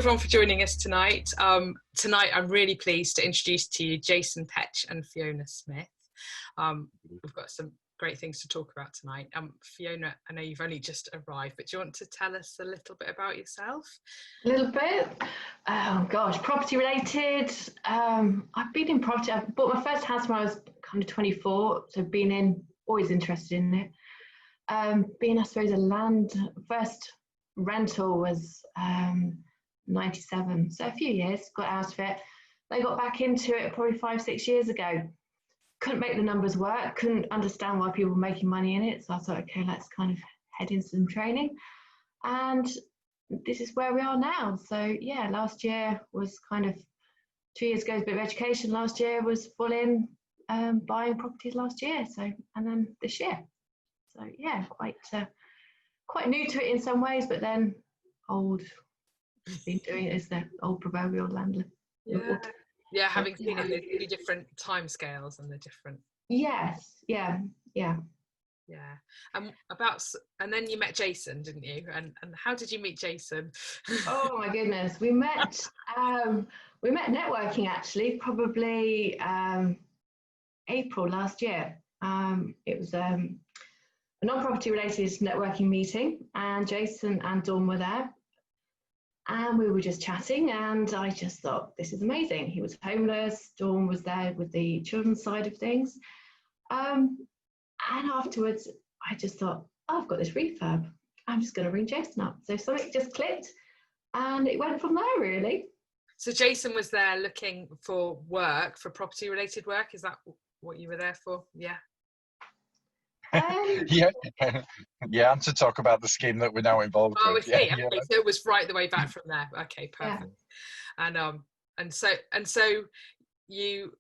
everyone for joining us tonight. Tonight I'm really pleased to introduce to you Jason Petch and Fiona Smith. We've got some great things to talk about tonight. Fiona, I know you've only just arrived, but do you want to tell us a little bit about yourself? A little bit? Oh gosh, property related. I've been in property. I bought my first house when I was kind of 24, so always interested in it. Being, I suppose, first rental was 97, so a few years, got out of it. They got back into it probably 5-6 years ago. Couldn't make the numbers work, couldn't understand why people were making money in it, so I thought, okay, let's kind of head into some training, and this is where we are now. So yeah, last year was kind of 2 years ago, a bit of education. Last year was full in buying properties last year, so, and then this year. So yeah, quite new to it in some ways, but then old. Been doing it as the old proverbial landlord. Yeah, having seen it, the different timescales and the different. Yes, yeah. And then you met Jason, didn't you? And how did you meet Jason? Oh my goodness, we met networking actually, probably April last year. It was a non-property related networking meeting, and Jason and Dawn were there. And we were just chatting, and I just thought, this is amazing. He was homeless, Dawn was there with the children's side of things. And afterwards, I just thought, oh, I've got this refurb. I'm just going to ring Jason up. So something just clicked, and it went from there, really. So Jason was there looking for work, for property-related work. Is that what you were there for? Yeah. Yeah, and to talk about the scheme that we're now involved with. So it was right the way back from there. Okay, perfect. Yeah. And so you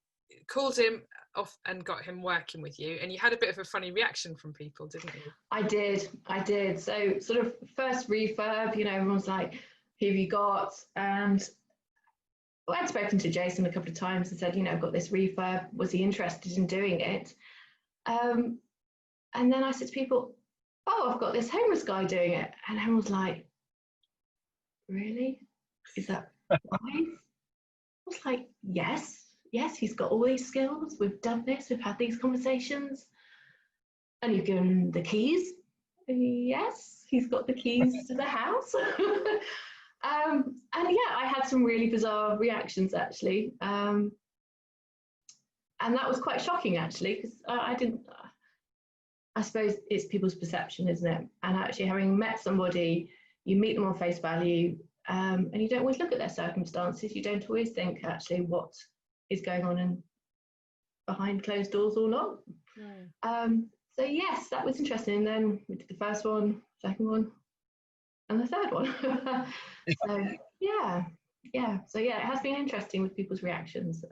called him off and got him working with you, and you had a bit of a funny reaction from people, didn't you? I did. So sort of first refurb, everyone's like, who have you got? And I'd spoken to Jason a couple of times and said, I've got this refurb. Was he interested in doing it? And then I said to people, oh, I've got this homeless guy doing it. And everyone was like, really? Is that wise? I was like, yes, he's got all these skills. We've done this, we've had these conversations. And you've given him the keys? Yes, he's got the keys to the house. And yeah, I had some really bizarre reactions actually. And that was quite shocking actually, because I suppose it's people's perception, isn't it? And actually having met somebody, you meet them on face value, and you don't always look at their circumstances. You don't always think actually what is going on in behind closed doors or not. So yes, that was interesting. And then we did the first one, second one, and the third one. So yeah. So yeah, it has been interesting with people's reactions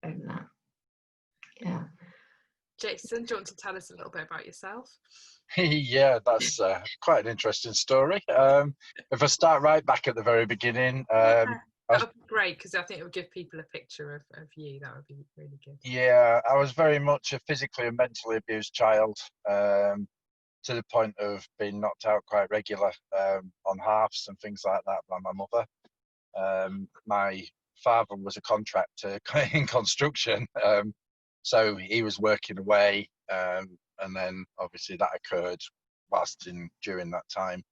over that. Yeah. Jason, do you want to tell us a little bit about yourself? Yeah, that's quite an interesting story. If I start right back at the very beginning. That would be great, because I think it would give people a picture of you. That would be really good. Yeah, I was very much a physically and mentally abused child, to the point of being knocked out quite regular on halves and things like that by my mother. My father was a contractor in construction. So he was working away, and then obviously that occurred during that time.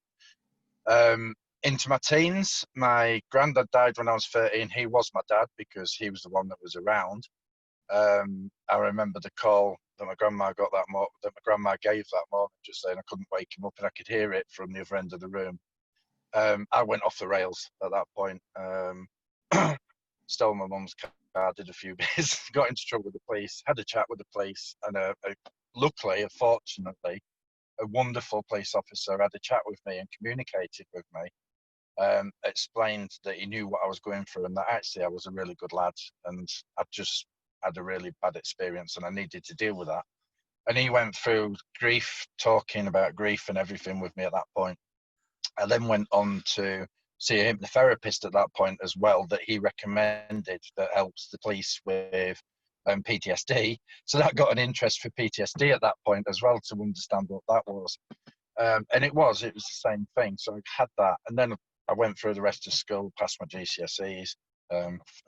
Into my teens, my granddad died when I was 13. He was my dad because he was the one that was around. I remember the call that my grandma got that my grandma gave that morning, just saying I couldn't wake him up, and I could hear it from the other end of the room. I went off the rails at that point. Stole my mum's car, did a few bits, got into trouble with the police, had a chat with the police, and luckily, fortunately, a wonderful police officer had a chat with me and communicated with me, explained that he knew what I was going through and that actually I was a really good lad and I'd just had a really bad experience and I needed to deal with that. And he went through grief, talking about grief and everything with me at that point. I then went on to see a hypnotherapist at that point as well, that he recommended, that helps the police with PTSD. So that got an interest for PTSD at that point as well, to understand what that was. And it was the same thing. So I had that. And then I went through the rest of school, passed my GCSEs,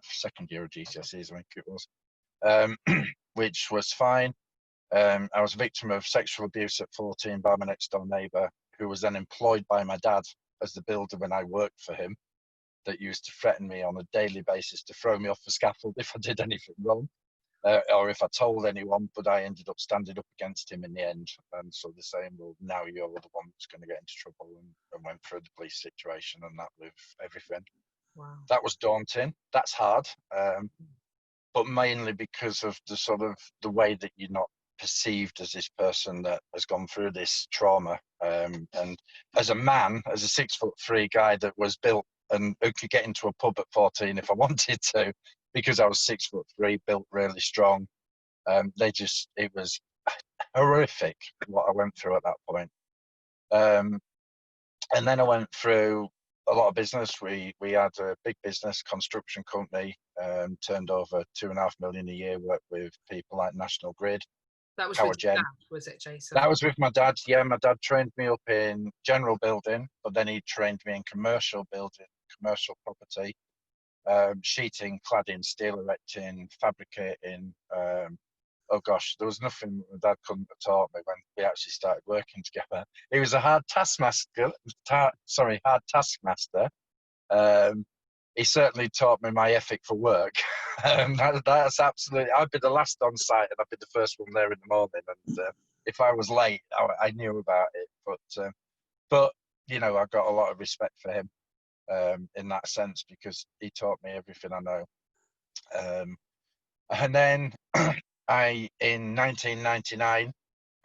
second year of GCSEs, I think it was, which was fine. I was a victim of sexual abuse at 14 by my next door neighbour, who was then employed by my dad as the builder when I worked for him, that used to threaten me on a daily basis to throw me off the scaffold if I did anything wrong. Or if I told anyone, but I ended up standing up against him in the end. And so they're saying, well, now you're the one that's going to get into trouble, and went through the police situation and that with everything. Wow. That was daunting. That's hard. But mainly because of the sort of the way that you're not perceived as this person that has gone through this trauma. And as a man, as a 6'3" guy that was built and who could get into a pub at 14 if I wanted to, because I was 6'3", built really strong. It was horrific what I went through at that point. And then I went through a lot of business. We had a big business construction company, turned over 2.5 million a year, worked with people like National Grid. That was with your dad, was it, Jason? That was with my dad. Yeah, my dad trained me up in general building, but then he trained me in commercial building, commercial property, sheeting, cladding, steel erecting, fabricating. Oh gosh, there was nothing my dad couldn't have taught me when we actually started working together. He was a hard taskmaster. He certainly taught me my ethic for work. That's absolutely. I'd be the last on site, and I'd be the first one there in the morning. And if I was late, I knew about it. But you know, I got a lot of respect for him in that sense, because he taught me everything I know. And then in 1999,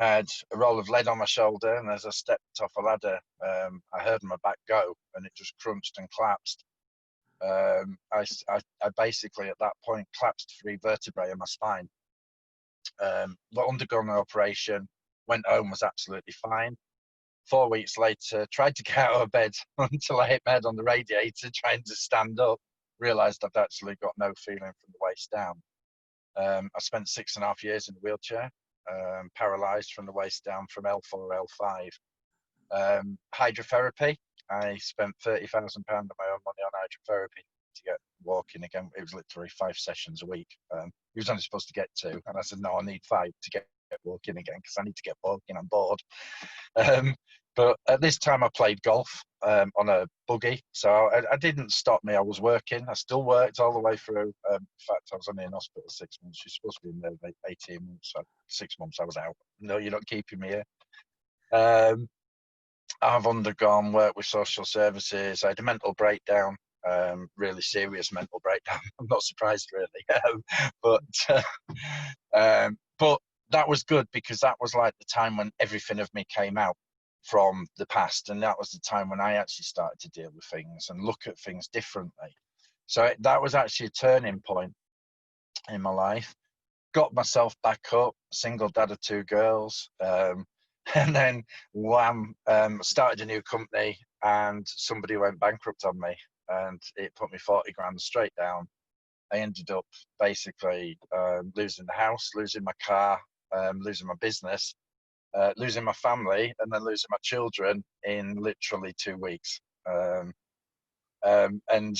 had a roll of lead on my shoulder, and as I stepped off a ladder, I heard my back go, and it just crunched and collapsed. I basically at that point collapsed 3 vertebrae in my spine. Undergone an operation, went home, was absolutely fine. 4 weeks later, tried to get out of bed until I hit my head on the radiator, trying to stand up. Realised I'd actually got no feeling from the waist down. I spent 6.5 years in a wheelchair, paralysed from the waist down from L4, L5. Hydrotherapy. I spent £30,000 of my own money on hydrotherapy to get walking again. It was literally 5 sessions a week. He was only supposed to get 2, and I said, no, I need 5 to get walking again, because I need to get walking. I'm bored. But at this time I played golf on a buggy, so it didn't stop me. I was working. I still worked all the way through. In fact, I was only in hospital 6 months. You're supposed to be in there 18 months, so 6 months I was out. No, you're not keeping me here. I've undergone work with social services. I had a mental breakdown, really serious mental breakdown. I'm not surprised, really. But that was good, because that was like the time when everything of me came out from the past, and that was the time when I actually started to deal with things and look at things differently. So that was actually a turning point in my life. Got myself back up, single dad of 2 girls, and then wham, started a new company, and somebody went bankrupt on me, and it put me 40 grand straight down. I ended up basically losing the house, losing my car, losing my business, losing my family, and then losing my children in literally 2 weeks. And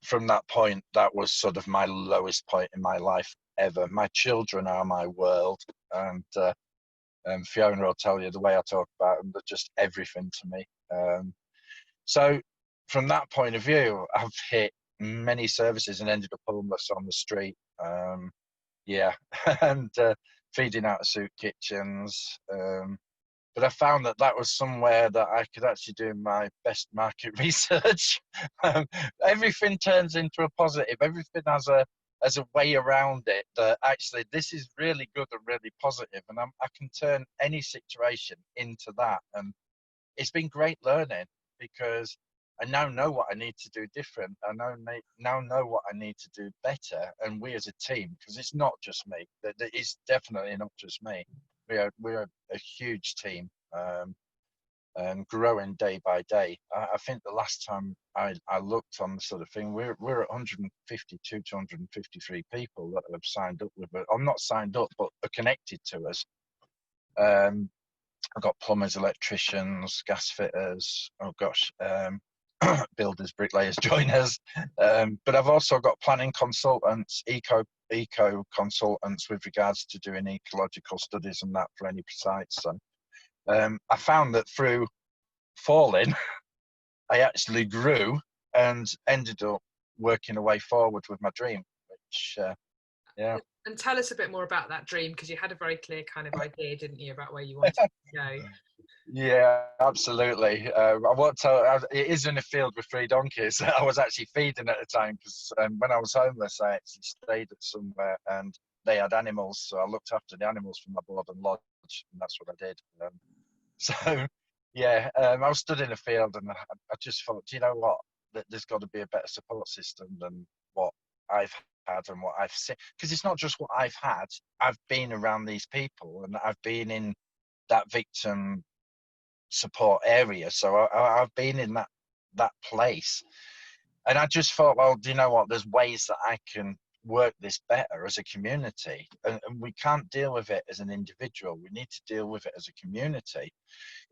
from that point, that was sort of my lowest point in my life ever. My children are my world, and Fiona will tell you the way I talk about them, they're just everything to me. So from that point of view, I've hit many services and ended up homeless on the street. And feeding out of soup kitchens. But I found that was somewhere that I could actually do my best market research. Everything turns into a positive. Everything has a way around it that actually this is really good and really positive, and I can turn any situation into that. And it's been great learning, because I now know what I need to do different. I now know what I need to do better, and we as a team, because it's not just me. It's definitely not just me. We're a huge team, and growing day by day. I think the last time I looked on the sort of thing, we're at 152 to 153 people that have signed up with it. I'm not signed up, but are connected to us. I've got plumbers, electricians, gas fitters. Oh gosh, builders, bricklayers, joiners. But I've also got planning consultants, eco consultants with regards to doing ecological studies and that for any sites. So I found that through falling, I actually grew and ended up working a way forward with my dream, which, yeah. And tell us a bit more about that dream, because you had a very clear kind of idea, didn't you, about where you wanted to go? Yeah, absolutely. I won't tell. It is in a field with 3 donkeys. I was actually feeding at the time because when I was homeless, I actually stayed at somewhere and they had animals, so I looked after the animals for my board and lodge, and that's what I did. So, yeah, I was stood in a field, and I just thought, do you know what? That there's got to be a better support system than what I've had and what I've seen, because it's not just what I've had. I've been around these people, and I've been in that victim support area, so I've been in that place, and I just thought, well, do you know what, there's ways that I can work this better as a community, and we can't deal with it as an individual, we need to deal with it as a community.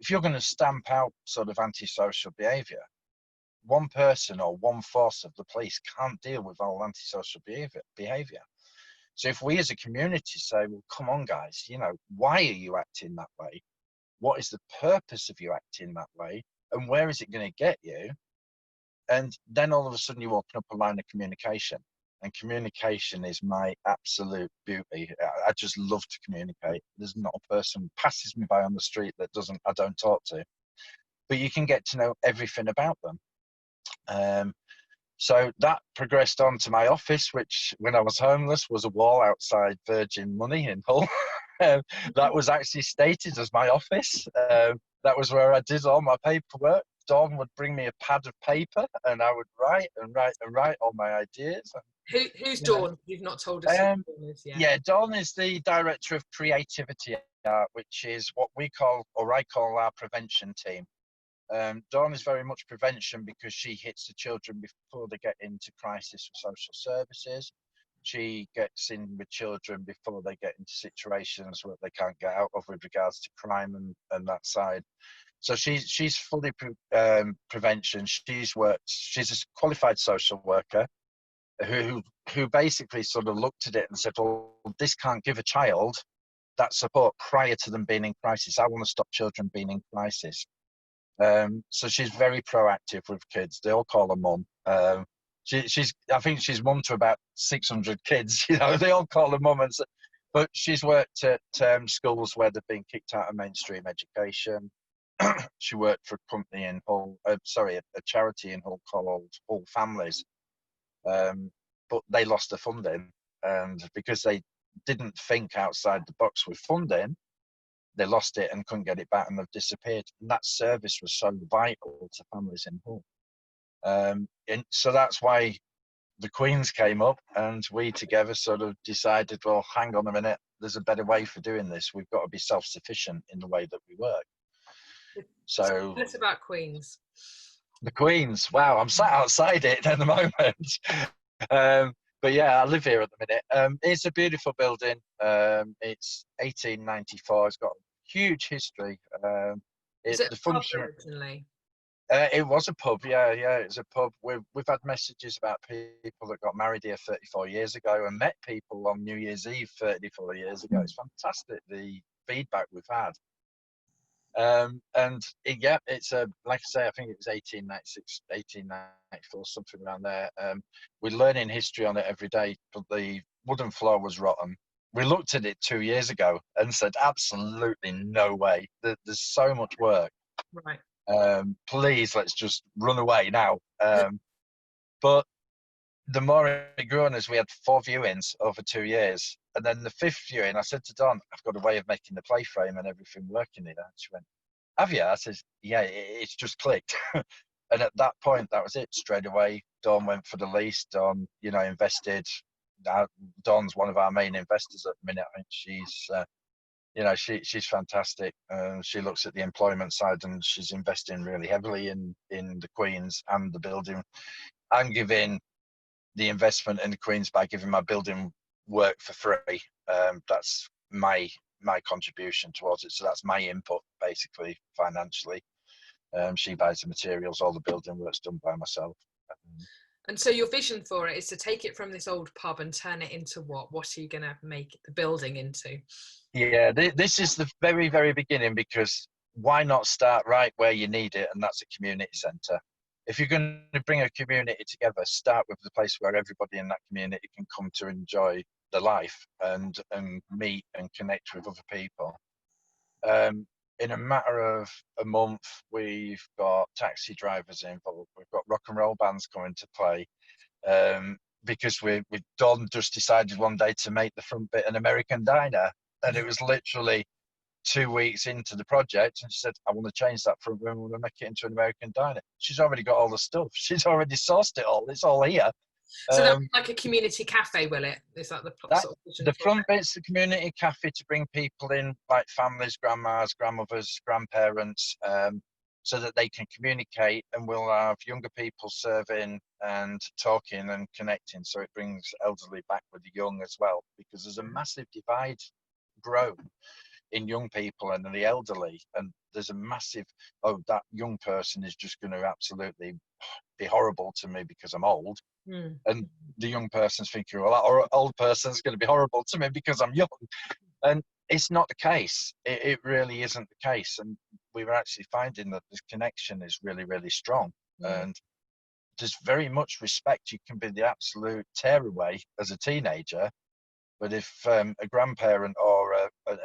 If you're going to stamp out sort of antisocial behavior, one person or one force of the police can't deal with all antisocial behavior. So if we as a community say, well, come on guys, you know, why are you acting that way? What is the purpose of you acting that way, and where is it going to get you? And then all of a sudden you open up a line of communication, and communication is my absolute beauty. I just love to communicate. There's not a person passes me by on the street that I don't talk to, but you can get to know everything about them. So that progressed on to my office, which when I was homeless was a wall outside Virgin Money in Hull. That was actually stated as my office. That was where I did all my paperwork. Dawn would bring me a pad of paper, and I would write and write and write all my ideas. Who's Dawn? You've not told us who Dawn is yet. Yeah, Dawn is the Director of Creativity Art, which is what we call, or I call, our prevention team. Dawn is very much prevention because she hits the children before they get into crisis for social services. She gets in with children before they get into situations where they can't get out of with regards to crime and that side. So she's fully prevention. She's a qualified social worker who basically sort of looked at it and said, well, this can't give a child that support prior to them being in crisis. I want to stop children being in crisis. So she's very proactive with kids. They all call her mum. I think she's mum to about 600 kids. You know, they all call her mum. But she's worked at schools where they've been kicked out of mainstream education. She worked for a company in Hull, a charity in Hull called Hull Families. But they lost the funding, and because they didn't think outside the box with funding, they lost it and couldn't get it back, and they've disappeared. And that service was so vital to families in Hull. And so that's why the Queens came up, and we together sort of decided, well, hang on a minute, there's a better way for doing this. We've got to be self-sufficient in the way that we work. So tell us about Queens. The Queens, wow, I'm sat outside it at the moment. But yeah, I live here at the minute. It's a beautiful building. It's 1894. It's got a huge history. Is it the a pub function originally? It was a pub, yeah, it's a pub. We've had messages about people that got married here 34 years ago and met people on New Year's Eve 34 years ago. It's fantastic, the feedback we've had. It's like I say, I think it was 1896, 1894, something around there. We're learning history on it every day, but the wooden floor was rotten. We looked at it 2 years ago and said, absolutely no way. There's so much work. Right. Please, let's just run away now. But the more it grew on us, we had 4 viewings over 2 years. And then the 5th viewing, I said to Dawn, I've got a way of making the play frame and everything working in it. And she went, have you? I said, yeah, it's just clicked. And at that point, that was it. Straight away, Dawn went for the lease. Dawn, invested. Dawn's one of our main investors at the minute. I think she's fantastic. She looks at the employment side, and she's investing really heavily in the Queens and the building. I'm giving the investment in the Queens by giving my building work for free. That's my contribution towards it. So that's my input, basically, financially. She buys the materials, all the building work's done by myself. And so your vision for it is to take it from this old pub and turn it into what? What are you going to make the building into? Yeah, this is the very, very beginning, because why not start right where you need it, and that's a community centre. If you're going to bring a community together, start with the place where everybody in that community can come to enjoy the life and meet and connect with other people. In a matter of a month, we've got taxi drivers involved. We've got rock and roll bands coming to play, because Dawn just decided one day to make the front bit an American diner, and it was literally 2 weeks into the project, and she said, "I want to change that front room. I want to make it into an American diner." She's already got all the stuff. She's already sourced it all. It's all here. So that's like a community cafe, will it? Is that the sort of vision? The front bit's the community cafe to bring people in, like families, grandmas, grandmothers, grandparents, so that they can communicate, and we'll have younger people serving and talking and connecting. So it brings elderly back with the young as well, because there's a massive divide grown in young people and the elderly, and there's a massive, oh, that young person is just going to absolutely be horrible to me because I'm old. And the young person's thinking, well, that old person's going to be horrible to me because I'm young. And it's not the case. It really isn't the case. And we were actually finding that this connection is really, really strong. And there's very much respect. You can be the absolute tearaway as a teenager, but if a grandparent or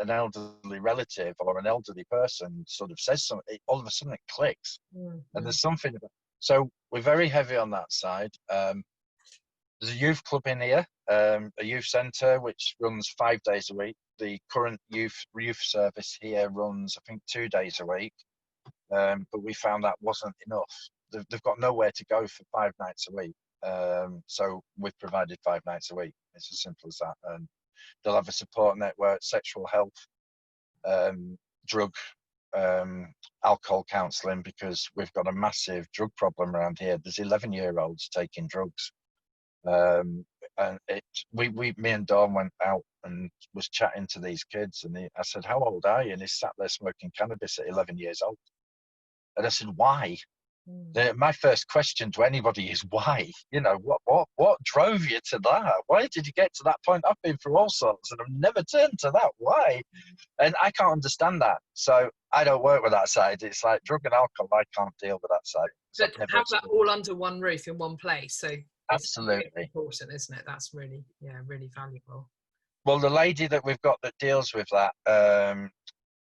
an elderly relative or an elderly person sort of says something, all of a sudden it clicks. And there's something about. So we're very heavy on that side. There's a youth club in here, a youth centre, which runs 5 days a week. The current youth service here runs, I think, 2 days a week. But we found that wasn't enough. They've got nowhere to go for 5 nights a week. So we've provided 5 nights a week. It's as simple as that. And they'll have a support network, sexual health, drug, alcohol counselling, because we've got a massive drug problem around here. There's 11-year-olds taking drugs. And me and Dawn went out and was chatting to these kids, and I said, "How old are you?" And he sat there smoking cannabis at 11 years old. And I said, "Why?" My first question to anybody is why? You know, what drove you to that? Why did you get to that point? I've been through all sorts and I've never turned to that. Why? And I can't understand that. So I don't work with that side. It's like drug and alcohol, I can't deal with that side. But have that all under one roof in one place. So absolutely it's important, isn't it? That's really, really valuable. Well, the lady that we've got that deals with that,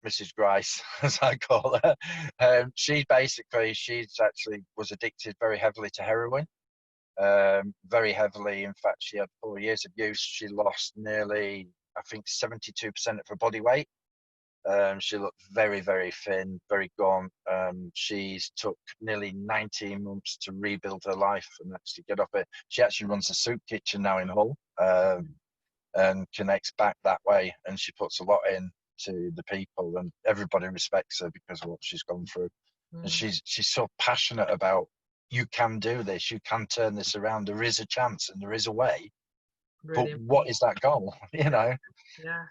Mrs. Grice, as I call her, she's actually was addicted very heavily to heroin, very heavily. In fact, she had 4 years of use. She lost nearly, I think, 72% of her body weight. She looked very, very thin, very gaunt. She's took nearly 19 months to rebuild her life and actually get off it. She actually runs a soup kitchen now in Hull, and connects back that way. And she puts a lot in to the people, and everybody respects her because of what she's gone through. And she's so passionate about, you can do this, you can turn this around, there is a chance and there is a way. Really, but what is that goal? You know? Yeah.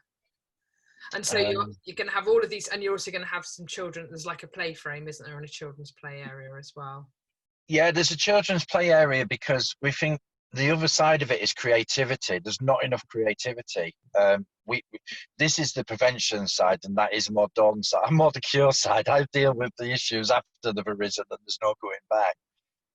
And so you're going to have all of these, and you're also going to have some children. There's like a play frame, isn't there, and a children's play area as well? Yeah, there's a children's play area because we think the other side of it is creativity. There's not enough creativity. This is the prevention side, and that is more Dawn's side. I'm more the cure side. I deal with the issues after they've arisen, and there's no going back.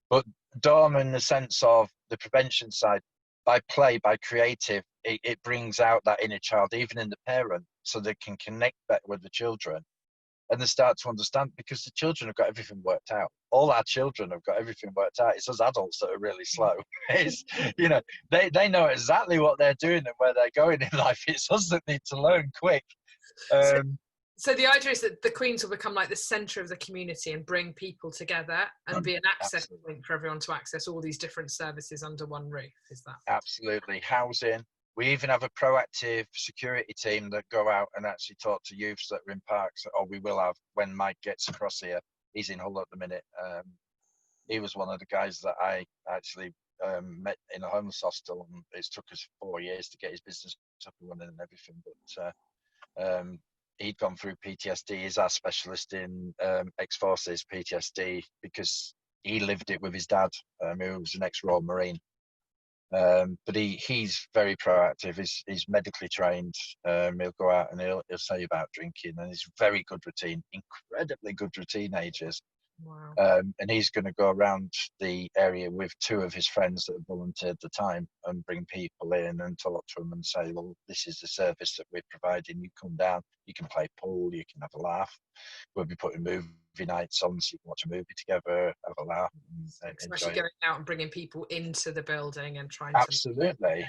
But Dawn, in the sense of the prevention side, by play, by creative, it brings out that inner child, even in the parent, so they can connect better with the children. And they start to understand, because the children have got everything worked out. All our children have got everything worked out. It's us adults that are really slow. It's, you know, they know exactly what they're doing and where they're going in life. It's us that need to learn quick. So the idea is that the Queens will become like the centre of the community and bring people together and be an access point for everyone to access all these different services under one roof. Is that? Absolutely. Housing. We even have a proactive security team that go out and actually talk to youths that are in parks, or we will have when Mike gets across here. He's in Hull at the minute. He was one of the guys that I actually met in a homeless hostel, and it took us 4 years to get his business up and running and everything. But he'd gone through PTSD. He's our specialist in ex-forces PTSD because he lived it with his dad, who was an ex-Royal Marine. But he's very proactive. He's medically trained. He'll go out and he'll tell you about drinking, and he's very good routine, incredibly good with teenagers. Wow. And he's going to go around the area with 2 of his friends that have volunteered the time and bring people in and talk to them and say, well, this is the service that we're providing. You come down, you can play pool, you can have a laugh. We'll be putting movie nights on so you can watch a movie together, have a laugh, and Especially enjoy going it. out and bringing people into the building and trying Absolutely. to make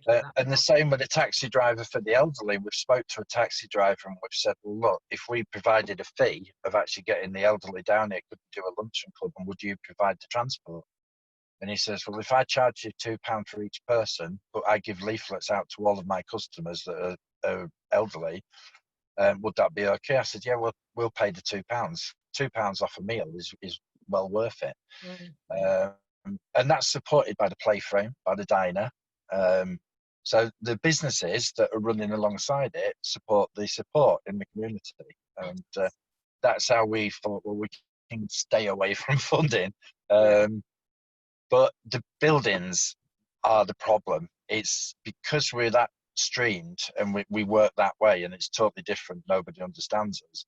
it And the same with a taxi driver for the elderly. We've spoke to a taxi driver and we've said, well, look, if we provided a fee of actually getting the elderly down here, could do a luncheon club, and would you provide the transport? And he says, well, if I charge you £2 for each person, but I give leaflets out to all of my customers that are elderly, would that be okay? I said, yeah, we'll pay the £2. £2 off a meal is well worth it. And that's supported by the Playframe, by the diner. So the businesses that are running alongside it support in the community. And that's how we thought, well, we can stay away from funding. But the buildings are the problem. It's because we're that streamed and we work that way, and it's totally different. Nobody understands us.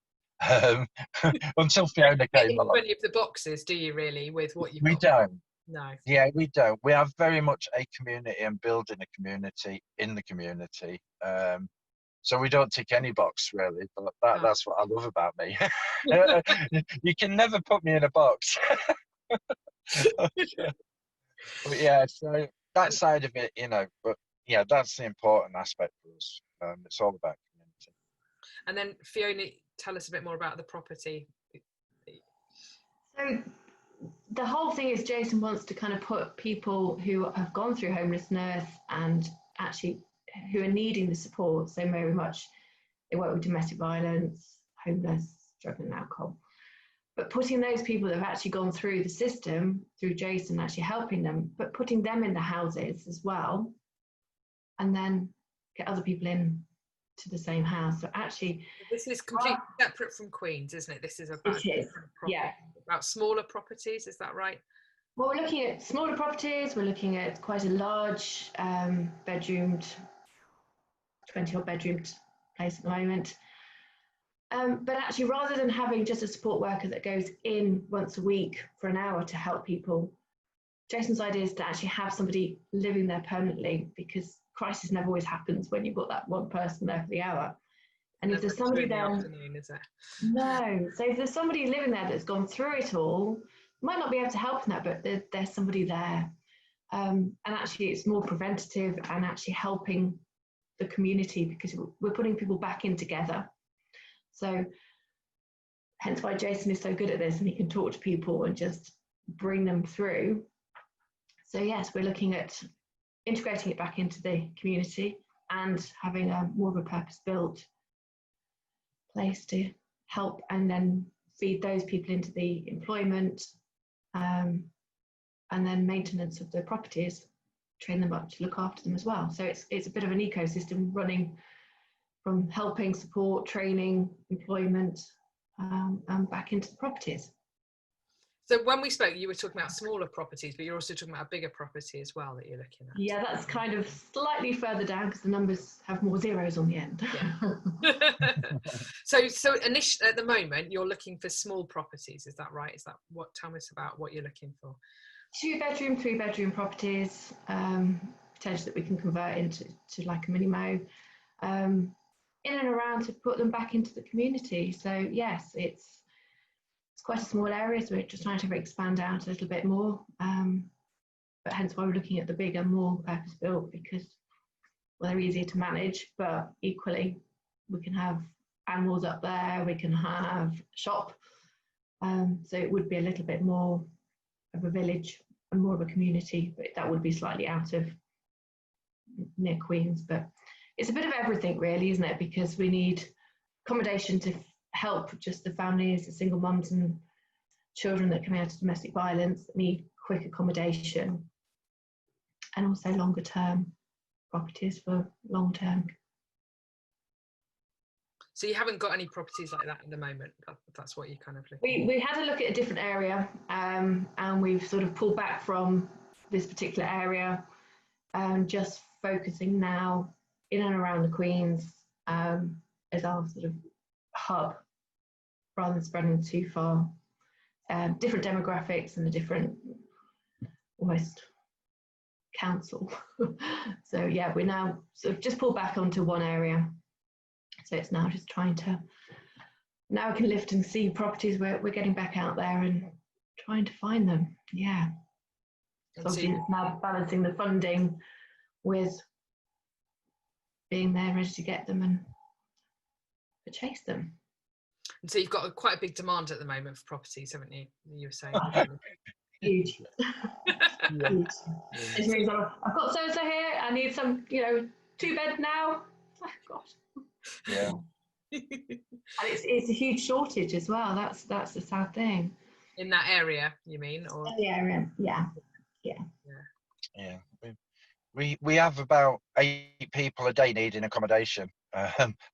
Until Fiona came along. Any of the boxes, do you really, with what you've We got? don't. No. Yeah, we don't. We are very much a community and building a community in the community. So we don't tick any box really, but that's what I love about me. You can never put me in a box. But yeah, so that side of it, but yeah, that's the important aspect for us. It's all about community. And then Fiona, tell us a bit more about the property. So the whole thing is Jason wants to kind of put people who have gone through homelessness and actually who are needing the support, so very much they work with domestic violence, homeless, drug and alcohol, but putting those people that have actually gone through the system, through Jason actually helping them, but putting them in the houses as well, and then get other people in to the same house. So actually, this is completely separate from Queen's, isn't it? This is about about smaller properties, is that right? Well, we're looking at smaller properties. We're looking at quite a large bedroomed, 20-odd bedroomed place at the moment. But actually, rather than having just a support worker that goes in once a week for an hour to help people, Jason's idea is to actually have somebody living there permanently, because crisis never always happens when you've got that one person there for the hour. And if there's somebody there, is it? No. So if there's somebody living there that's gone through it all, might not be able to help in that, but there's somebody there. And actually, it's more preventative and actually helping the community, because we're putting people back in together. So hence why Jason is so good at this, and he can talk to people and just bring them through. So yes, we're looking at integrating it back into the community and having a more of a purpose-built place to help and then feed those people into the employment, and then maintenance of the properties, train them up to look after them as well. So it's a bit of an ecosystem running from helping, support, training, employment, and back into the properties. So when we spoke, you were talking about smaller properties, but you're also talking about a bigger property as well that you're looking at. Yeah, that's kind of slightly further down because the numbers have more zeros on the end. Yeah. So initially, at the moment, you're looking for small properties. Is that right? Tell us about what you're looking for? 2-bedroom, 3-bedroom properties, potentially that we can convert into like a mini mo, in and around to put them back into the community. So yes, it's quite a small area, so we're just trying to expand out a little bit more, but hence why we're looking at the bigger, more purpose-built, because they're easier to manage, but equally we can have animals up there, we can have shop, so it would be a little bit more of a village and more of a community, but that would be slightly out of near Queen's. But it's a bit of everything really, isn't it, because we need accommodation to help just the families, the single mums and children that come out of domestic violence that need quick accommodation, and also longer term properties for long term. So you haven't got any properties like that at the moment. That's what you kind of looking. We had a look at a different area, and we've sort of pulled back from this particular area, just focusing now in and around the Queens as our sort of hub, rather than spreading too far. Different demographics and a different almost council. So yeah, we're now sort of just pulled back onto one area. So it's now just trying to, now we can lift and see properties. We're getting back out there and trying to find them. Yeah. So obviously it's now balancing the funding with being there ready to get them and chase them. And so you've got quite a big demand at the moment for properties, haven't you? You were saying. Huge. Huge. It means I've got so here. I need some, 2-bed now. Oh gosh. Yeah. And it's a huge shortage as well. That's the sad thing. In that area, you mean? Or? In the area, yeah. Yeah. We have about 8 people a day needing accommodation.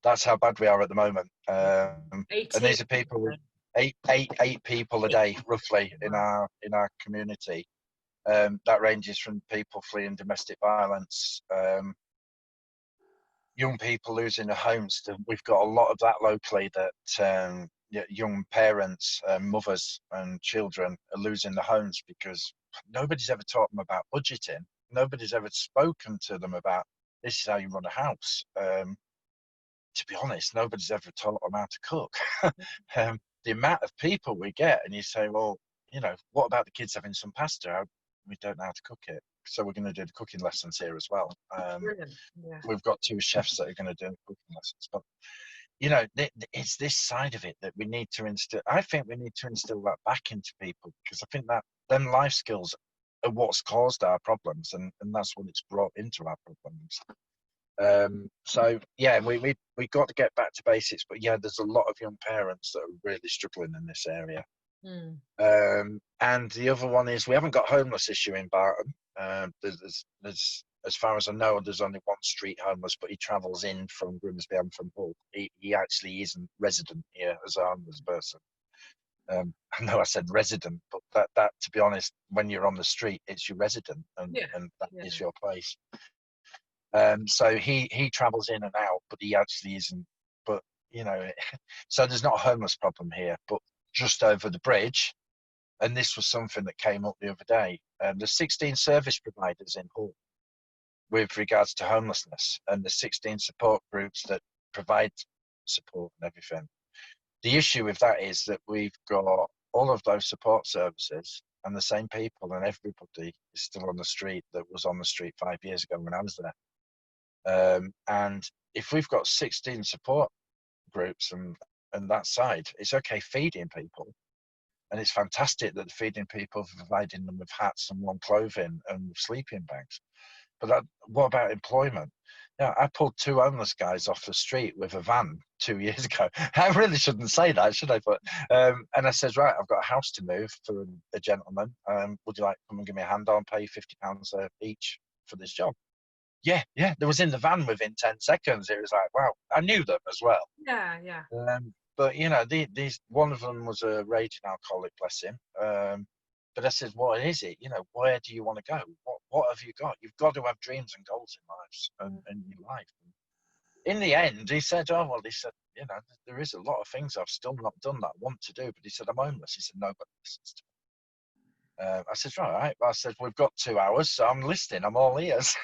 That's how bad we are at the moment. And these are people, eight people a day, roughly, in our community. That ranges from people fleeing domestic violence, young people losing their homes. We've got a lot of that locally, that young parents, mothers and children are losing their homes because nobody's ever taught them about budgeting. Nobody's ever spoken to them about this is how you run a house. To be honest, nobody's ever taught them how to cook. The amount of people we get, and you say, well, what about the kids having some pasta? We don't know how to cook it. So we're going to do the cooking lessons here as well. Yeah. We've got 2 chefs that are going to do cooking lessons. But, it's this side of it that we need to instill. I think we need to instill that back into people, because I think that them life skills are what's caused our problems, and that's what it's brought into our problems. So yeah, we got to get back to basics. But yeah, there's a lot of young parents that are really struggling in this area. And the other one is we haven't got homeless issue in Barton. There's as far as I know, there's only one street homeless, but he travels in from Grimsby and from Hull. He actually isn't resident here as a homeless person. I know I said resident, but that to be honest, when you're on the street, it's your resident, and that is your place. So he travels in and out, but he actually isn't. But so there's not a homeless problem here. But just over the bridge, and this was something that came up the other day. There's 16 service providers in Hull with regards to homelessness, and the 16 support groups that provide support and everything. The issue with that is that we've got all of those support services and the same people, and everybody is still on the street that was on the street 5 years ago when I was there. And if we've got 16 support groups and that side, it's okay feeding people, and it's fantastic that they're feeding people, providing them with hats and warm clothing and sleeping bags. But what about employment? I pulled 2 homeless guys off the street with a van 2 years ago. I really shouldn't say that, should I? But and I said, right, I've got a house to move for a gentleman. Would you like to come and give me a hand? I'll pay £50 each for this job. Yeah. There was in the van within 10 seconds. It was like, wow, I knew them as well. Yeah. But these one of them was a raging alcoholic, bless him. But I said, what is it? Where do you want to go? What have you got? You've got to have dreams and goals in life and your life. In the end, he said, there is a lot of things I've still not done that I want to do. But he said, I'm homeless. He said, nobody listens to me. I said, right. Well, I said, we've got 2 hours, so I'm listening. I'm all ears.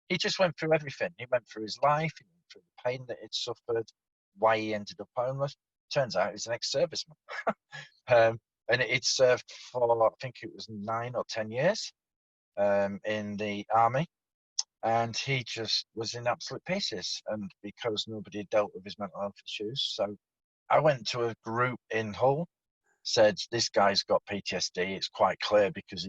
He just went through everything. He went through his life, he went through the pain that he'd suffered, why he ended up homeless. Turns out he's an ex-serviceman. And it served for, I think it was 9 or 10 years in the army. And he just was in absolute pieces. And because nobody dealt with his mental health issues. So I went to a group in Hull, said, this guy's got PTSD. It's quite clear because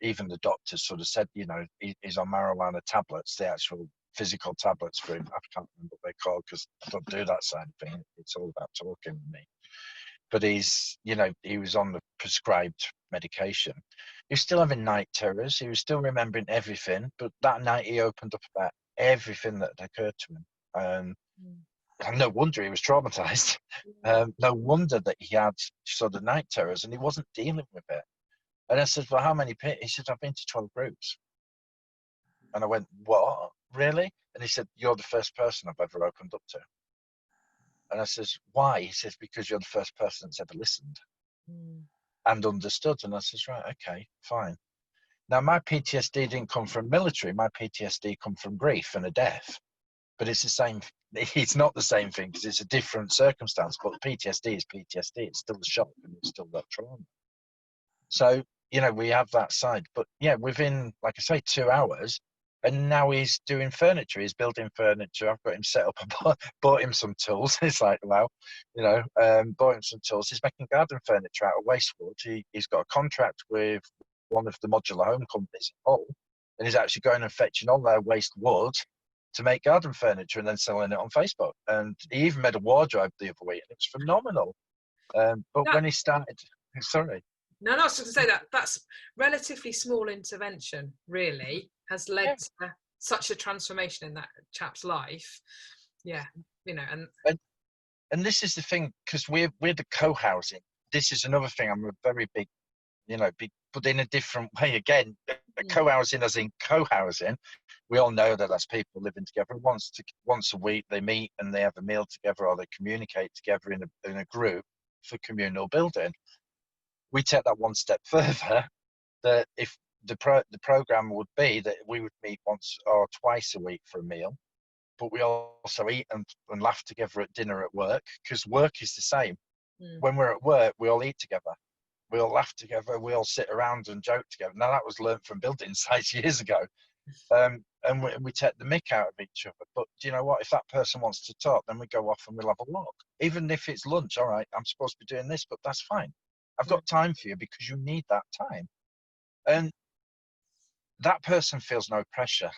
even the doctors sort of said, he's on marijuana tablets, the actual physical tablets for him. I can't remember what they're called because I don't do that side of thing. It's all about talking with me. But he was on the prescribed medication. He was still having night terrors. He was still remembering everything. But that night he opened up about everything that had occurred to him. And no wonder he was traumatized. No wonder that he had sort of night terrors and he wasn't dealing with it. And I said, well, how many people? He said, I've been to 12 groups. And I went, what? Really? And he said, you're the first person I've ever opened up to. And I says, why? He says, because you're the first person that's ever listened and understood. And I says, right, okay, fine. Now, my PTSD didn't come from military. My PTSD come from grief and a death. But it's the same. It's not the same thing because it's a different circumstance. But PTSD is PTSD. It's still a shock and it's still that trauma. So, you know, we have that side. But yeah, within, like I say, 2 hours, and now he's doing furniture. He's building furniture. I've got him set up. I bought him some tools. It's like, wow, you know, bought him some tools. He's making garden furniture out of waste wood. He's got a contract with one of the modular home companies in Hull, and he's actually going and fetching all their waste wood to make garden furniture and then selling it on Facebook. And he even made a wardrobe the other week, and it was phenomenal. But when he started, sorry. No, I was going to say that's relatively small intervention, really, has led to such a transformation in that chap's life. Yeah, you know, and this is the thing, because we're the co-housing. This is another thing. I'm a very big, you know, but in a different way. Again, co-housing as in co-housing. We all know that that's people living together. Once a week, they meet and they have a meal together, or they communicate together in a group for communal building. We take that one step further, that if the program would be that we would meet once or twice a week for a meal, but we also eat and laugh together at dinner at work, because work is the same. When we're at work, we all eat together, we all laugh together, we all sit around and joke together. Now, that was learnt from building sites years ago. And we take the mick out of each other. But do you know what? If that person wants to talk, then we go off and we'll have a walk. Even if it's lunch, all right, I'm supposed to be doing this, but that's fine. I've got time for you because you need that time. And that person feels no pressure.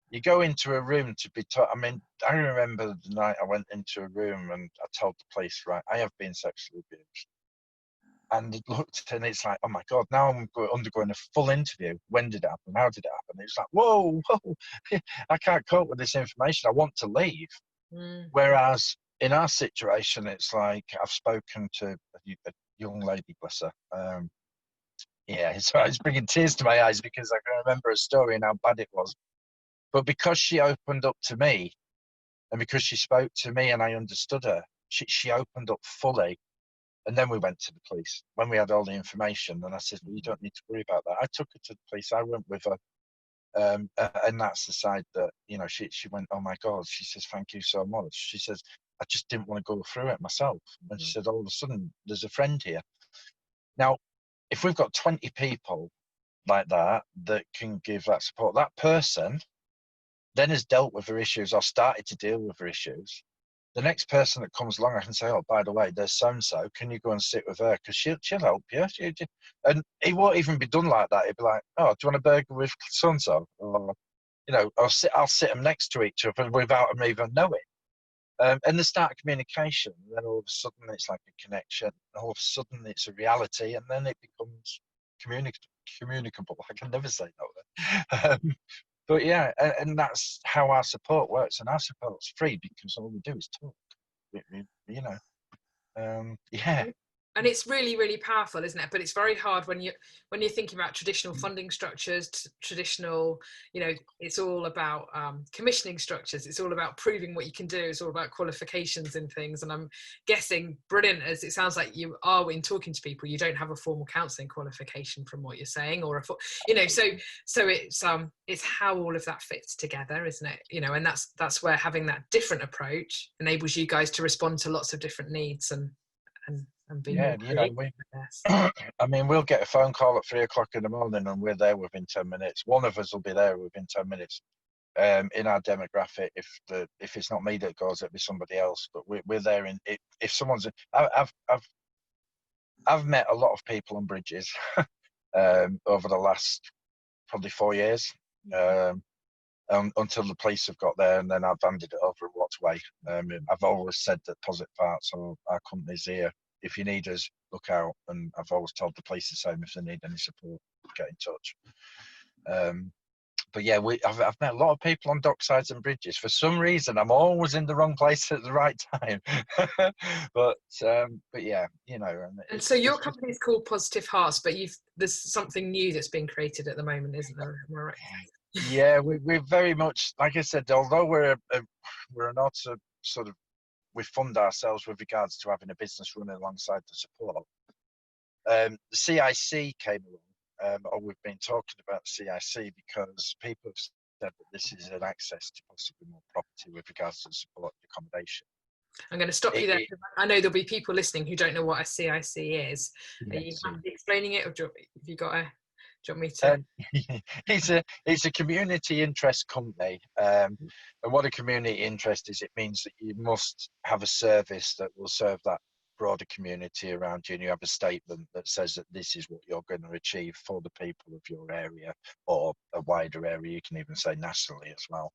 You go into a room to be taught. I mean, I remember the night I went into a room and I told the police, right, I have been sexually abused. And it looked, and it's like, oh my God, now I'm undergoing a full interview. When did it happen? How did it happen? It's like, whoa, I can't cope with this information. I want to leave. Whereas in our situation, it's like, I've spoken to a young lady, bless her. Yeah, it's bringing tears to my eyes because I can remember a story and how bad it was. But because she opened up to me, and because she spoke to me and I understood her, she opened up fully. And then we went to the police when we had all the information. And I said, well, you don't need to worry about that. I took her to the police. I went with her. And that's the side that, you know, she went, oh my God. She says, thank you so much. She says, I just didn't want to go through it myself. And she said, all of a sudden, there's a friend here. Now, if we've got 20 people like that can give that support, that person then has dealt with her issues or started to deal with her issues. The next person that comes along, I can say, oh, by the way, there's so-and-so. Can you go and sit with her? Because she'll help you. And it won't even be done like that. It'd be like, oh, do you want a burger with so-and-so? Or, you know, I'll sit them next to each other without them even knowing. And they start communication. And then all of a sudden, it's like a connection. And all of a sudden, it's a reality. And then it becomes communicable. I can never say no. But yeah, and that's how our support works. And our support's free because all we do is talk. You know, yeah. And it's really, really powerful, isn't it? But it's very hard when you're thinking about traditional funding structures, traditional, you know, it's all about commissioning structures. It's all about proving what you can do. It's all about qualifications and things. And I'm guessing, brilliant as it sounds like you are in talking to people, you don't have a formal counselling qualification from what you're saying, or you know, so it's how all of that fits together, isn't it? You know, and that's where having that different approach enables you guys to respond to lots of different needs and be more creative, you know, I mean, we'll get a phone call at 3 o'clock in the morning and we're there within 10 minutes. One of us will be there within 10 minutes. In our demographic, if it's not me that goes, it'll be somebody else. But we're there. If someone's, I've met a lot of people on bridges over the last probably 4 years. Until the police have got there, and then I've handed it over and walked away. I've always said that Posit Parts or our company's here. If you need us, look out. And I've always told the police the same. If they need any support, get in touch. but yeah, I've met a lot of people on docksides and bridges. For some reason, I'm always in the wrong place at the right time. but yeah, you know. And so your company is called Positive Hearts, but there's something new that's being created at the moment, isn't there? Am I right? Yeah, we're very much, like I said, although we're not a sort of, we fund ourselves with regards to having a business running alongside the support. The CIC came along, or we've been talking about CIC because people have said that this is an access to possibly more property with regards to support accommodation. I'm going to stop you there. I know there'll be people listening who don't know what a CIC is. Are you explaining it, or have you got a? Do you want me to? It's a community interest company, and what a community interest is, it means that you must have a service that will serve that broader community around you, and you have a statement that says that this is what you're going to achieve for the people of your area, or a wider area. You can even say nationally as well.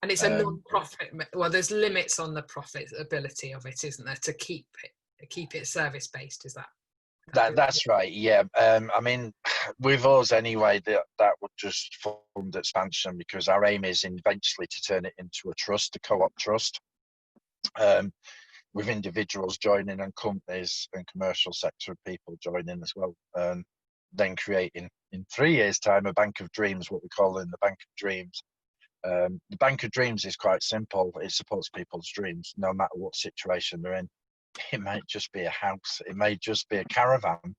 And it's a non-profit. Well, there's limits on the profitability of it, isn't there? To keep it service based, is that? That's right. Yeah. I mean, with us anyway, that would just fund expansion, because our aim is eventually to turn it into a trust, a co-op trust, with individuals joining and companies and commercial sector people joining as well. Then creating in 3 years' time a bank of dreams, what we call in the bank of dreams. The bank of dreams is quite simple. It supports people's dreams, no matter what situation they're in. It might just be a house, it may just be a caravan,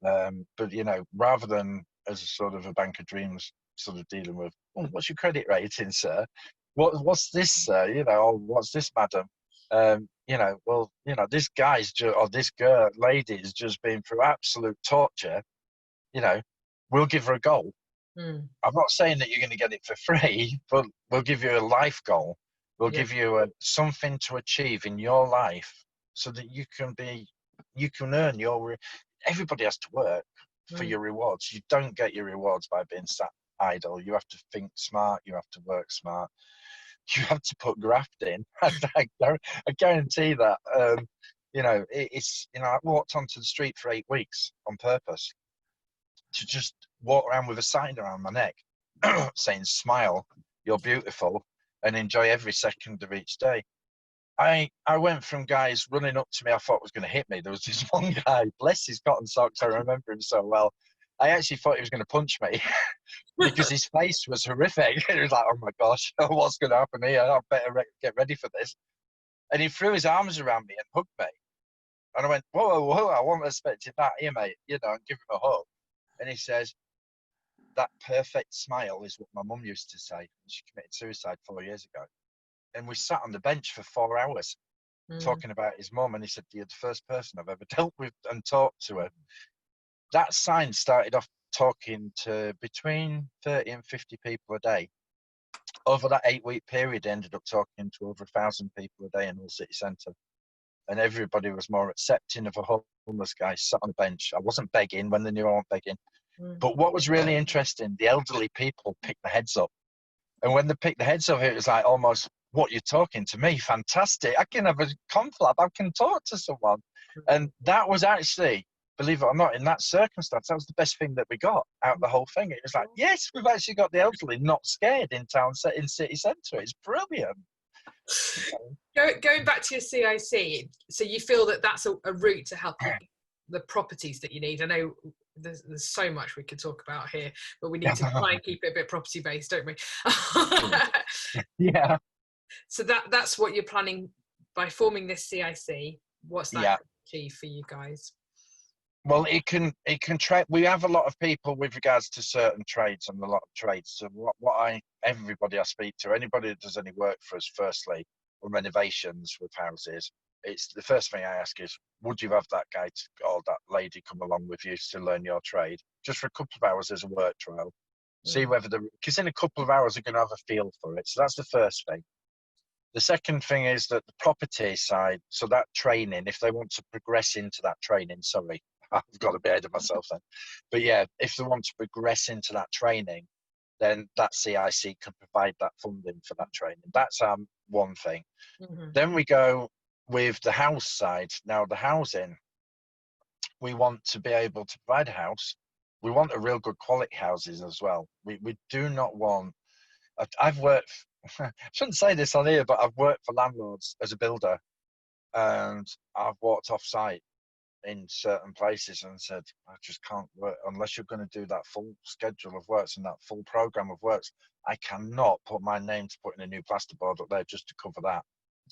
but you know, rather than as a sort of a bank of dreams sort of dealing with, oh, what's your credit rating, sir? What's this, sir? You know, or what's this, madam? You know, well, you know, this guy's or this girl, lady has just been through absolute torture. You know, we'll give her a goal. I'm not saying that you're going to get it for free, but we'll give you a life goal. We'll give you something to achieve in your life, so that you can earn your. Everybody has to work for your rewards. You don't get your rewards by being sat idle. You have to think smart. You have to work smart. You have to put graft in. I guarantee that. You know, it's, you know, I walked onto the street for 8 weeks on purpose to just walk around with a sign around my neck saying, "Smile, you're beautiful, and enjoy every second of each day." I went from guys running up to me I thought was going to hit me. There was this one guy, bless his cotton socks, I remember him so well. I actually thought he was going to punch me because his face was horrific. It was like, oh my gosh, what's going to happen here? I better get ready for this. And he threw his arms around me and hugged me. And I went, whoa, I wasn't expecting that here, mate. You know, and give him a hug. And he says, that perfect smile is what my mum used to say. She committed suicide 4 years ago. And we sat on the bench for 4 hours talking about his mum. And he said, you're the first person I've ever dealt with and talked to her. That sign started off talking to between 30 and 50 people a day. Over that 8-week period, I ended up talking to over 1,000 people a day in Hull City Centre. And everybody was more accepting of a homeless guy sat on a bench. I wasn't begging when they knew I wasn't begging. But what was really interesting, the elderly people picked their heads up. And when they picked the heads up, it was like almost, what, you're talking to me? Fantastic. I can have a conflab. I can talk to someone. And that was actually, believe it or not, in that circumstance, that was the best thing that we got out of the whole thing. It was like, yes, we've actually got the elderly not scared in town, in city centre. It's brilliant. Going back to your CIC, so you feel that that's a route to help you get the properties that you need. I know there's so much we could talk about here, but we need to try and keep it a bit property based, don't we? Yeah. So that's what you're planning by forming this CIC. What's that achieve for you guys? Well, it can we have a lot of people with regards to certain trades and a lot of trades. So everybody I speak to, anybody that does any work for us, firstly, or renovations with houses, it's the first thing I ask is, would you have that guy or that lady come along with you to learn your trade just for a couple of hours as a work trial? See whether because in a couple of hours they're going to have a feel for it. So that's the first thing. The second thing is that the property side, so that training, if they want to progress into that training, sorry, I've got to be ahead of myself then. But yeah, if they want to progress into that training, then that CIC can provide that funding for that training. That's one thing. Then we go with the house side. Now, the housing, we want to be able to provide a house we want a real good quality houses as well. We do not want, I've worked, I shouldn't say this on here, but I've worked for landlords as a builder, and I've walked off site in certain places and said, I just can't work unless you're going to do that full schedule of works and that full program of works. I cannot put my name to putting a new plasterboard up there just to cover that.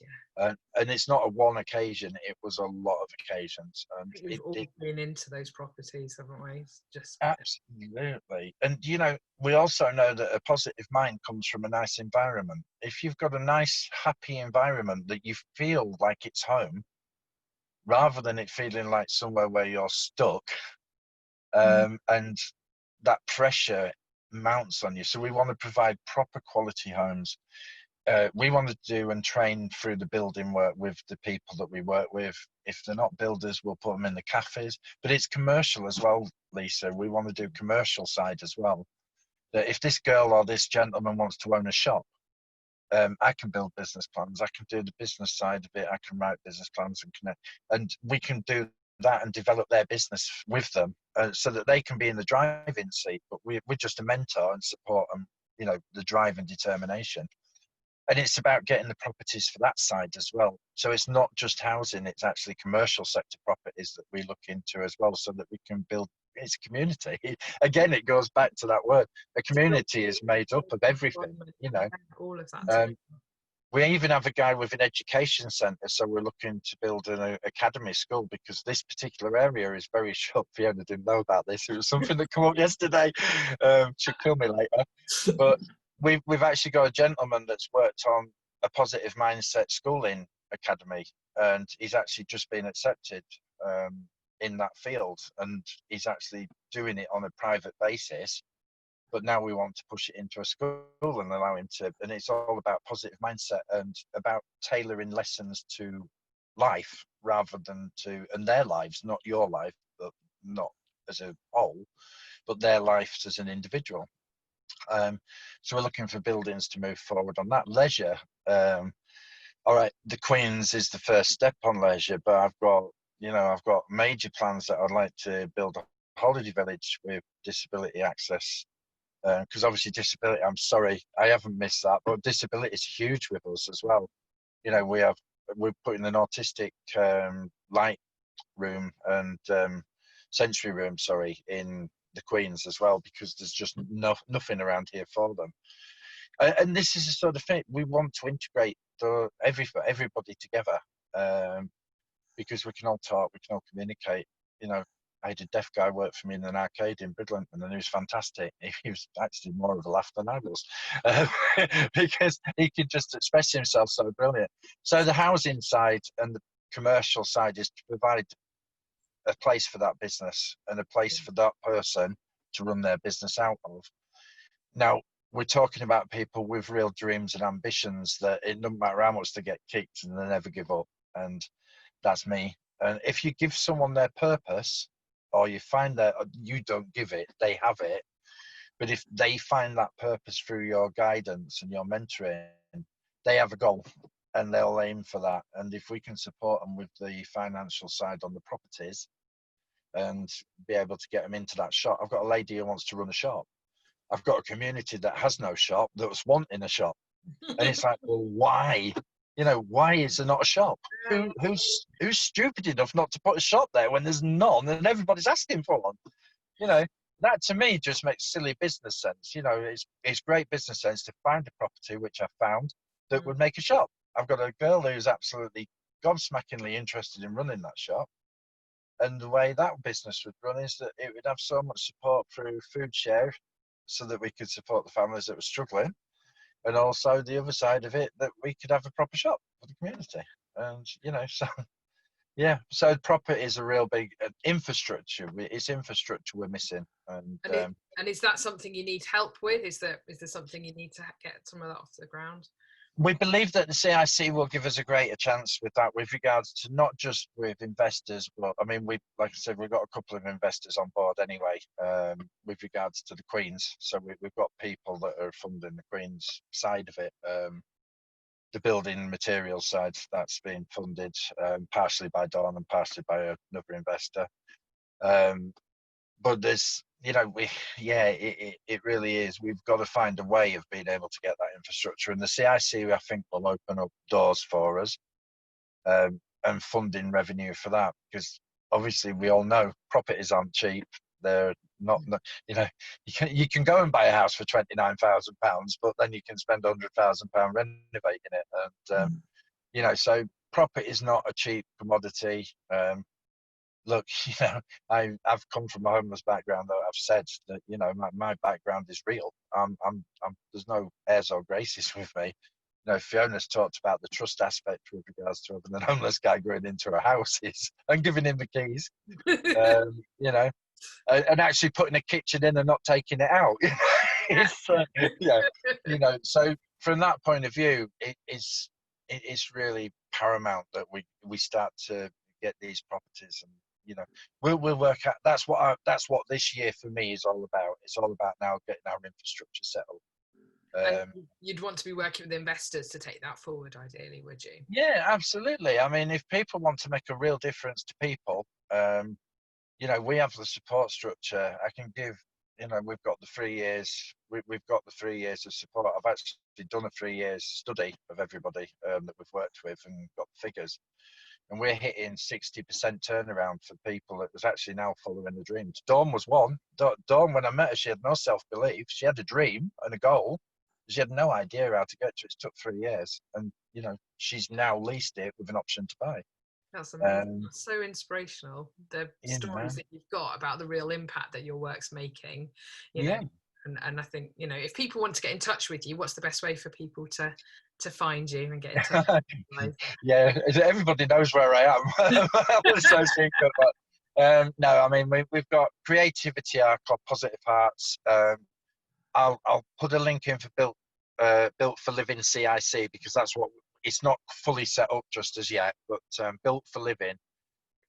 Yeah. And it's not a one occasion, it was a lot of occasions. And We've all been into those properties, haven't we? It's just absolutely. And you know, we also know that a positive mind comes from a nice environment. If you've got a nice, happy environment that you feel like it's home, rather than it feeling like somewhere where you're stuck, and that pressure mounts on you. So we want to provide proper quality homes. We want to do and train through the building work with the people that we work with. If they're not builders, we'll put them in the cafes. But it's commercial as well, Lisa. We want to do commercial side as well. That if this girl or this gentleman wants to own a shop, I can build business plans. I can do the business side of it. I can write business plans and connect, and we can do that and develop their business with them, so that they can be in the driving seat. But we're just a mentor and support them, you know, the drive and determination. And it's about getting the properties for that side as well. So it's not just housing; it's actually commercial sector properties that we look into as well, so that we can build. It's a community. Again, it goes back to that word. A community is made up of everything, you know. all of that. We even have a guy with an education centre, so we're looking to build an academy school, because this particular area is very short. Fiona didn't know about this. It was something that came up yesterday. She'll kill me later. But we've actually got a gentleman that's worked on a positive mindset schooling academy, and he's actually just been accepted in that field, and he's actually doing it on a private basis. But now we want to push it into a school and allow him to, and it's all about positive mindset and about tailoring lessons to life rather than to, and their lives, not your life, but not as a whole, but their lives as an individual. So we're looking for buildings to move forward on that. Leisure, all right, the Queen's is the first step on leisure, but I've got major plans that I'd like to build a holiday village with disability access. Because obviously disability, I'm sorry, I haven't missed that, but disability is huge with us as well. You know, we're putting an autistic light room and sensory room, in the Queen's as well, because there's just nothing around here for them. And this is the sort of thing we want to integrate everybody together, because we can all talk, we can all communicate. You know, I had a deaf guy work for me in an arcade in Bridlington, and he was fantastic. He was actually more of a laugh than I was, because he could just express himself so brilliant. So the housing side and the commercial side is to provide a place for that business and a place for that person to run their business out of. Now, we're talking about people with real dreams and ambitions that it doesn't matter how much they get kicked and they never give up. And that's me. And if you give someone their purpose, or you find that you don't give it, they have it. But if they find that purpose through your guidance and your mentoring, they have a goal and they'll aim for that. And if we can support them with the financial side on the properties and be able to get them into that shop. I've got a lady who wants to run a shop. I've got a community that has no shop that's wanting a shop. And it's like, well, why? You know, why is there not a shop? Who's stupid enough not to put a shop there when there's none and everybody's asking for one? You know, that to me just makes silly business sense. You know, it's great business sense to find a property, which I found, that would make a shop. I've got a girl who's absolutely gobsmackingly interested in running that shop. And the way that business would run is that it would have so much support through food share so that we could support the families that were struggling. And also the other side of it, that we could have a proper shop for the community. And, you know, so, yeah. So property is a real big infrastructure. It's infrastructure we're missing. And is that something you need help with? Is there something you need to get some of that off the ground? We believe that the CIC will give us a greater chance with that, with regards to not just with investors, but I mean, like I said, we've got a couple of investors on board anyway, with regards to the Queen's. So we've got people that are funding the Queen's side of it. The building materials side, that's being funded partially by Dawn and partially by another investor. But there's you know, it really is. We've got to find a way of being able to get that infrastructure, and the CIC, I think, will open up doors for us, and funding revenue for that, because obviously we all know properties aren't cheap. They're not, you know, you can go and buy a house for £29,000, but then you can spend £100,000 renovating it, and you know, so property is not a cheap commodity. Look, you know, I've come from a homeless background. Though I've said that, you know, my background is real. I'm there's no airs or graces with me. You know, Fiona's talked about the trust aspect with regards to having a homeless guy going into her houses and giving him the keys. You know, and actually putting a kitchen in and not taking it out. It's yeah, you know. So from that point of view, it's really paramount that we start to get these properties, and you know, we'll work out. That's what this year for me is all about. It's all about now getting our infrastructure set up. And you'd want to be working with investors to take that forward, ideally, would you? Yeah, absolutely. I mean, if people want to make a real difference to people, you know, we have the support structure. I can give, you know, we've got the 3 years. We've got the 3 years of support. I've actually done a 3 years study of everybody that we've worked with and got the figures. And we're hitting 60% turnaround for people that was actually now following the dreams. Dawn was one. Dawn, when I met her, she had no self-belief. She had a dream and a goal. She had no idea how to get to it. It took 3 years. And, you know, she's now leased it with an option to buy. That's amazing. That's so inspirational. The You stories know. that you've got about the real impact that your work's making, you Yeah. know, and I think, you know, if people want to get in touch with you, what's the best way for people to find you and get in touch with you? Yeah, everybody knows where I am. I'm so secret, but no, I mean, we've got Creativity Arc or Positive Hearts. I'll put a link in for Built for Living CIC, because that's what it's not fully set up just as yet, but Built for Living.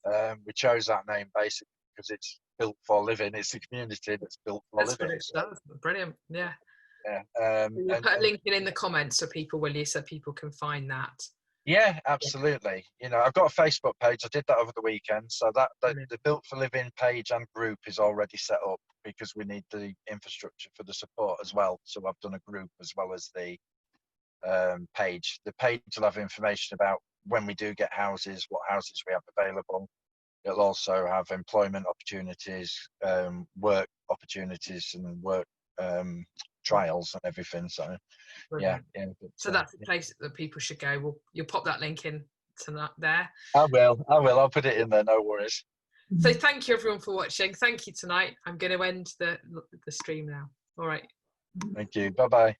We chose that name basically because it's built for living. It's the community that's built for living. What it does. Brilliant. Yeah. Yeah. You'll put a link in the comments so people, will you, so people can find that. Yeah, absolutely. You know, I've got a Facebook page. I did that over the weekend. So that the Built for Living page and group is already set up, because we need the infrastructure for the support as well. So I've done a group as well as the page. The page will have information about when we do get houses, what houses we have available. It'll also have employment opportunities, work opportunities, and work trials and everything. So yeah. So that's the place that people should go. Well, you'll pop that link in to there. I will. I'll put it in there. No worries. So thank you everyone for watching. Thank you tonight. I'm going to end the stream now. All right. Thank you. Bye bye.